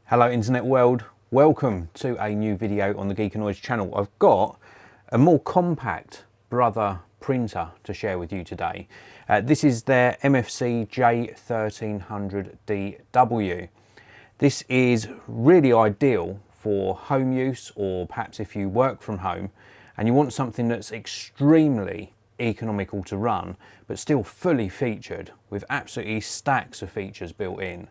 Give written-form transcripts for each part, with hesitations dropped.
Hello internet world, welcome to a new video on the Geekanoids channel. I've got a more compact Brother printer to share with you today. This is their MFC-J1300DW. This is really ideal for home use, or perhaps if you work from home and you want something that's extremely economical to run but still fully featured with absolutely stacks of features built in.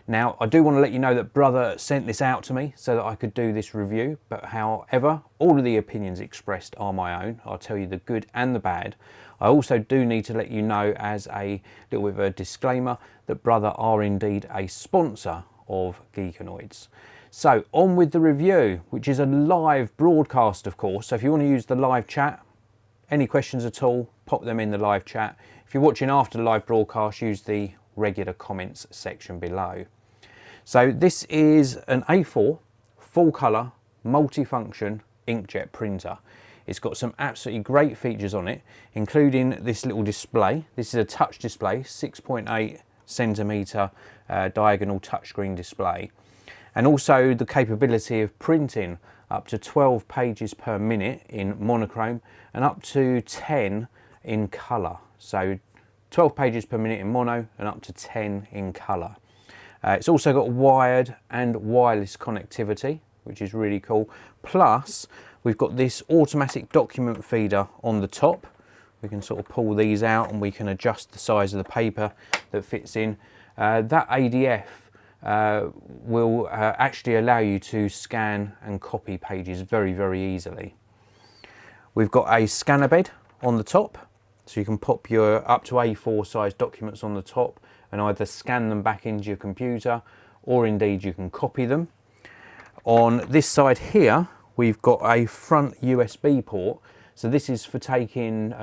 Now, I do want to let you know that Brother sent this out to me so that I could do this review, but however, all of the opinions expressed are my own. I'll tell you the good and the bad. I also do need to let you know, as a little bit of a disclaimer, that Brother are indeed a sponsor of Geekanoids. So, on with the review, which is a live broadcast, of course. So if you want to use the live chat, any questions at all, pop them in the live chat. If you're watching after the live broadcast, use the regular comments section below. So this is an A4 full colour multifunction inkjet printer. It's got some absolutely great features on it, including this little display. This is a touch display, 6.8 centimetre diagonal touchscreen display, and also the capability of printing up to 12 pages per minute in monochrome and up to 10 in colour. So 12 pages per minute in mono and up to 10 in colour. It's also got wired and wireless connectivity, which is really cool. Plus, we've got this automatic document feeder on the top. We can sort of pull these out and we can adjust the size of the paper that fits in. That ADF will actually allow you to scan and copy pages very, very easily. We've got a scanner bed on the top, so you can pop your up to A4 size documents on the top and either scan them back into your computer, or indeed you can copy them. On this side here, we've got a front USB port. So this is for taking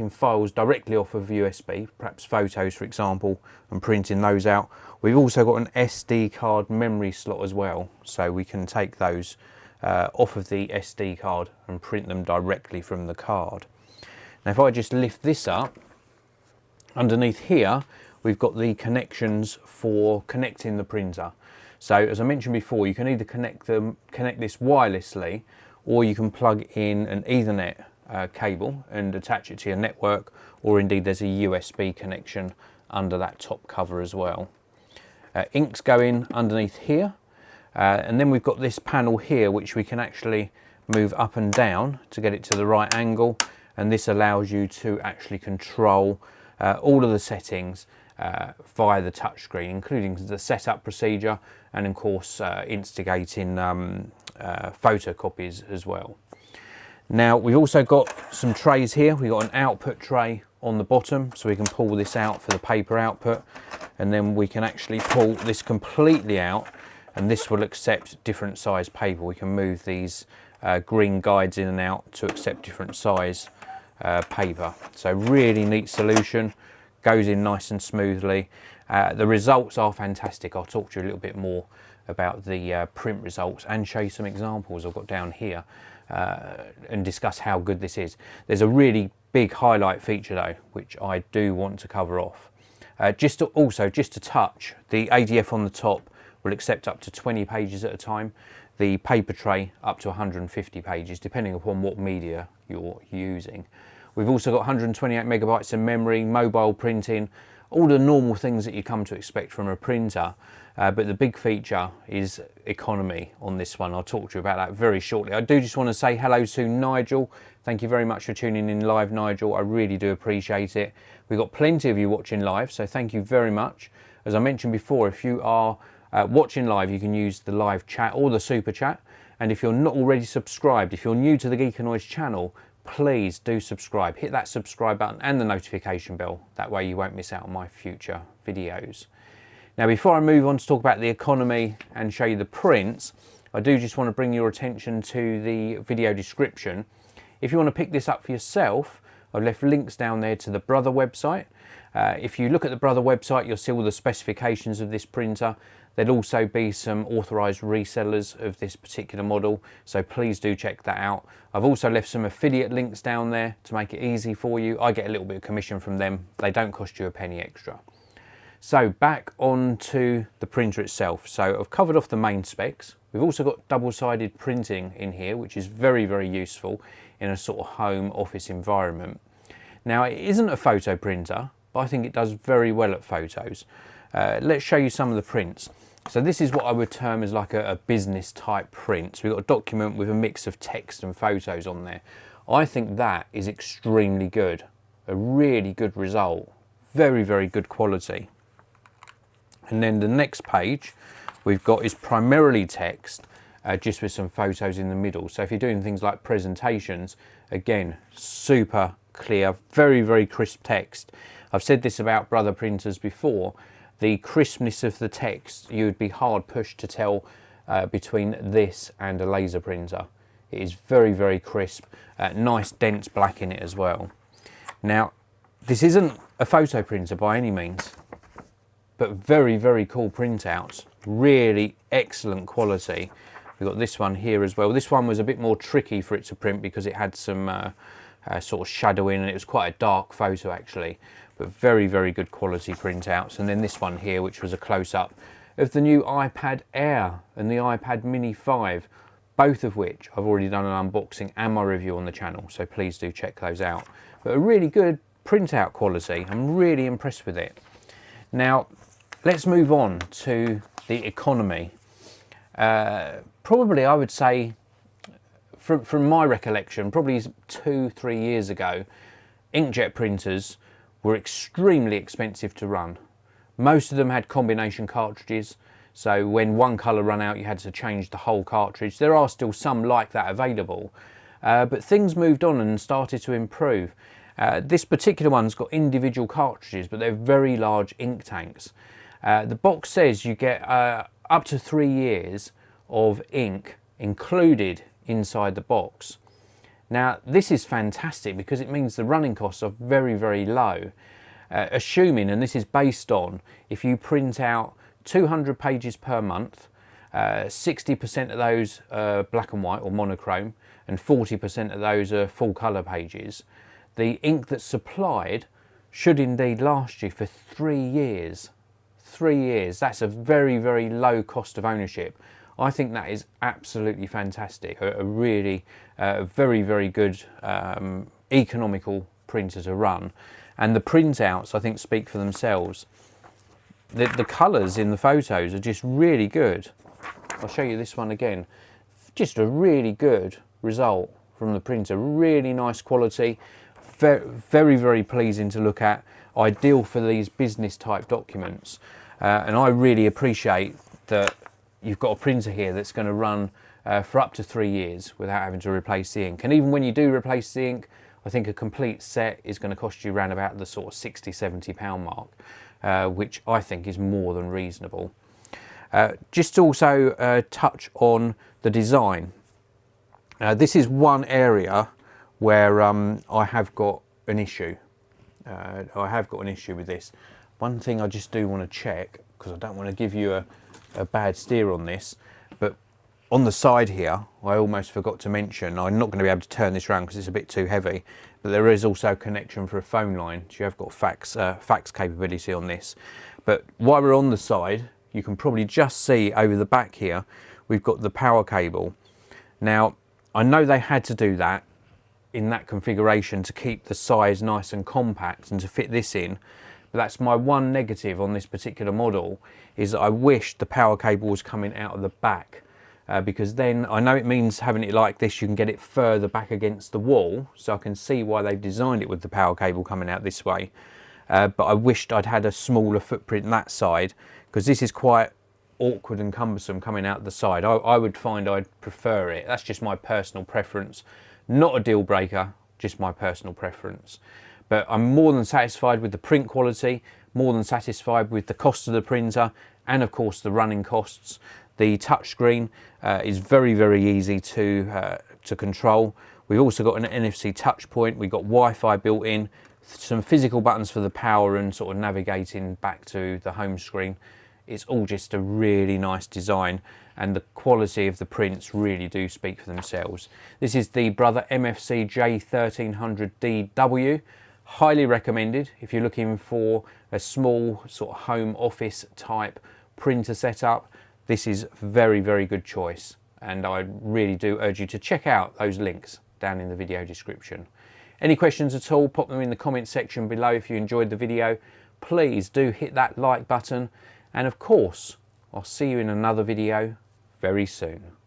files directly off of USB, perhaps photos for example, and printing those out. We've also got an SD card memory slot as well, so we can take those off of the SD card and print them directly from the card. Now if I just lift this up, underneath here we've got the connections for connecting the printer. So as I mentioned before, you can either connect this wirelessly, or you can plug in an Ethernet cable and attach it to your network, or indeed there's a USB connection under that top cover as well. Inks go in underneath here, and then we've got this panel here which we can actually move up and down to get it to the right angle, and this allows you to actually control all of the settings via the touchscreen, including the setup procedure and of course instigating photocopies as well. Now we've also got some trays here. We've got an output tray on the bottom, so we can pull this out for the paper output, and then we can actually pull this completely out, and this will accept different size paper. We can move these green guides in and out to accept different size paper. So really neat solution, goes in nice and smoothly. The results are fantastic. I'll talk to you a little bit more about the print results and show you some examples I've got down here and discuss how good this is. There's a really big highlight feature though, which I do want to cover off. Just to touch, the ADF on the top will accept up to 20 pages at a time. The paper tray up to 150 pages, depending upon what media you're using. We've also got 128 megabytes of memory, mobile printing, all the normal things that you come to expect from a printer. But the big feature is economy on this one. I'll talk to you about that very shortly. I do just want to say hello to Nigel. Thank you very much for tuning in live, Nigel. I really do appreciate it. We've got plenty of you watching live, so thank you very much. As I mentioned before, if you are watching live, you can use the live chat or the super chat. And if you're not already subscribed, if you're new to the Geekanoids channel, please do subscribe. Hit that subscribe button and the notification bell. That way you won't miss out on my future videos. Now, before I move on to talk about the economy and show you the prints, I do just want to bring your attention to the video description. If you want to pick this up for yourself, I've left links down there to the Brother website. If you look at the Brother website, you'll see all the specifications of this printer. There'll also be some authorised resellers of this particular model, so please do check that out. I've also left some affiliate links down there to make it easy for you. I get a little bit of commission from them. They don't cost you a penny extra. So back onto the printer itself. So I've covered off the main specs. We've also got double-sided printing in here, which is very, very useful in a sort of home office environment. Now, it isn't a photo printer, but I think it does very well at photos. Let's show you some of the prints. So this is what I would term as like a business type print. So we've got a document with a mix of text and photos on there. I think that is extremely good. A really good result. Very, very good quality. And then the next page we've got is primarily text, just with some photos in the middle. So if you're doing things like presentations, again, super clear, very, very crisp text. I've said this about Brother printers before. The crispness of the text, you would be hard pushed to tell between this and a laser printer. It is very, very crisp, nice dense black in it as well. Now, this isn't a photo printer by any means, but very, very cool printouts, really excellent quality. We've got this one here as well. This one was a bit more tricky for it to print because it had some sort of shadowing and it was quite a dark photo actually, but very, very good quality printouts. And then this one here, which was a close-up of the new iPad Air and the iPad Mini 5, both of which I've already done an unboxing and my review on the channel, so please do check those out. But a really good printout quality, I'm really impressed with it. Now, let's move on to the economy. Probably I would say, from my recollection, probably 2-3 years ago, inkjet printers were extremely expensive to run. Most of them had combination cartridges, so when one colour ran out you had to change the whole cartridge. There are still some like that available, but things moved on and started to improve. This particular one's got individual cartridges, but they're very large ink tanks. The box says you get up to 3 years of ink included inside the box. Now, this is fantastic because it means the running costs are very, very low. Assuming, and this is based on, if you print out 200 pages per month, 60% of those are black and white or monochrome, and 40% of those are full colour pages, the ink that's supplied should indeed last you for 3 years. 3 years, that's a very, very low cost of ownership. I think that is absolutely fantastic. A really very, very good economical printer to run. And the printouts, I think, speak for themselves. The colours in the photos are just really good. I'll show you this one again. Just a really good result from the printer. Really nice quality. Very, very pleasing to look at. Ideal for these business type documents. And I really appreciate that you've got a printer here that's going to run for up to 3 years without having to replace the ink. And even when you do replace the ink, I think a complete set is going to cost you around about the sort of £60–70 mark, which I think is more than reasonable. Just to also touch on the design. This is one area where I have got an issue. I have got an issue with this. One thing I just do want to check, because I don't want to give you a bad steer on this, but on the side here, I almost forgot to mention, I'm not going to be able to turn this around because it's a bit too heavy, but there is also a connection for a phone line, so you have got fax capability on this. But while we're on the side, you can probably just see over the back here, we've got the power cable. Now, I know they had to do that in that configuration to keep the size nice and compact and to fit this in. But that's my one negative on this particular model, is that I wish the power cable was coming out of the back, because then I know it means having it like this, you can get it further back against the wall, so I can see why they've designed it with the power cable coming out this way. But I wished I'd had a smaller footprint that side, because this is quite awkward and cumbersome coming out the side. I would find I'd prefer it. That's just my personal preference. Not a deal breaker, just my personal preference. But I'm more than satisfied with the print quality, more than satisfied with the cost of the printer, and of course the running costs. The touchscreen is very, very easy to control. We've also got an NFC touch point, we've got Wi-Fi built in, some physical buttons for the power and sort of navigating back to the home screen. It's all just a really nice design, and the quality of the prints really do speak for themselves. This is the Brother MFC-J1300DW. Highly recommended if you're looking for a small sort of home office type printer setup. This is very, very good choice, and I really do urge you to check out those links down in the video description. Any questions at all, pop them in the comment section below. If you enjoyed the video, please do hit that like button, and of course I'll see you in another video very soon.